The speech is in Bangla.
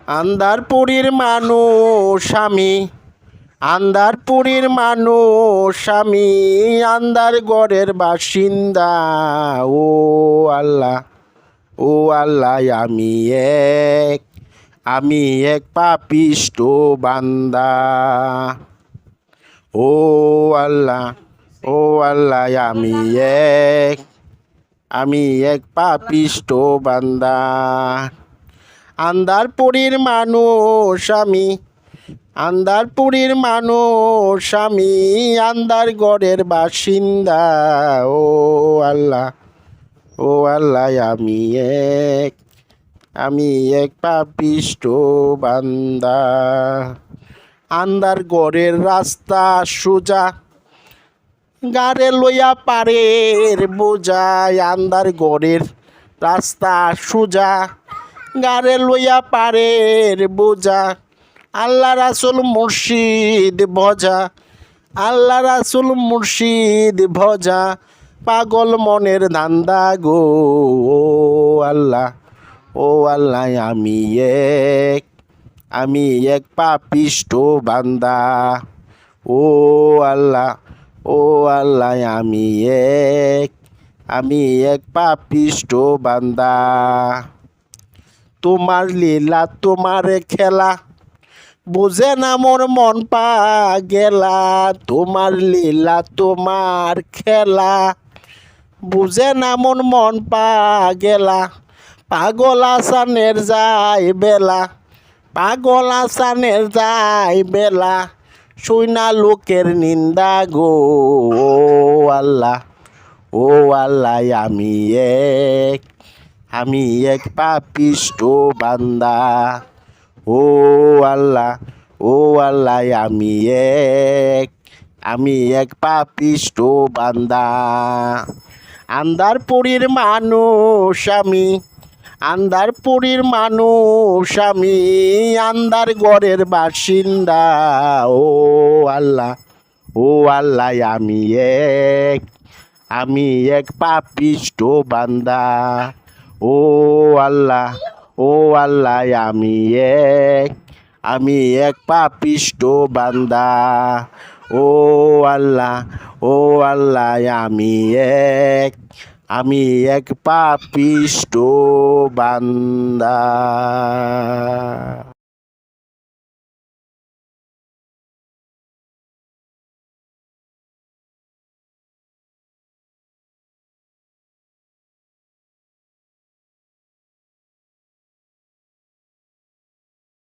আন্দারপুরীর মানুষ আমি, আন্দারপুরীর মানুষ আমি, আন্দার গড়ের বাসিন্দা। ও আল্লাহ, ও আল্লাহ, আমি এক পাপিষ্ট বান্দা। ও আল্লাহ, ও আল্লাহ, আমি এক পাপিষ্ট বান্দা। আন্দারপুরীর মানুষ আমি, আন্দারপুরীর মানুষ আমি, আন্দার গড়ের বাসিন্দা। ও আল্লাহ, ও আল্লাহ, আমি এক পাপিষ্ট বান্দা। আন্দার গড়ের রাস্তা সোজা, গাড়ে লইয়া পারের বোঝায়। আন্দার গড়ের রাস্তা সোজা, গাড়ে লইয়া পারের বোঝা। আল্লাহ রাসুল মুর্শিদ ভজা, আল্লাহ রাসুল মুর্শিদ ভজা, পাগল মনের ধান্দা গো। ও আল্লাহ, ও আল্লাহ, আমি এক পাপিষ্ট বান্দা। ও আল্লাহ, ও আল্লাহ, আমি এক পাপিষ্ট বান্দা। তোমার লীলা তোমার খেলা, বুঝে না মোর মন পা গেলা। তোমার লীলা তোমার খেলা, বুঝে না মোর মন পা গেলা। পাগল আসানের যায় বেলা, পাগল আসানের যায় বেলা, শুইনা লোকের নিন্দা গো। ও আল্লাহ, ও আল্লাহ, আমি এক পাপিষ্ট বান্দা। ও আল্লাহ, ও আল্লাহ, আমি এক পাপিষ্ট বান্দা। আন্দারপুরীর মানুষ আমি, আন্দারপুরীর মানুষ আমি, আন্দার গড়ের বাসিন্দা। ও আল্লাহ, ও আল্লাহ, আমি এক পাপিষ্ট বান্দা। ও আল্লাহ, ও আল্লাহ, আমি এক পাপিষ্ট বান্দা। ও আল্লাহ, ও আল্লাহ, আমি এক পাপিষ্ট বান্দা।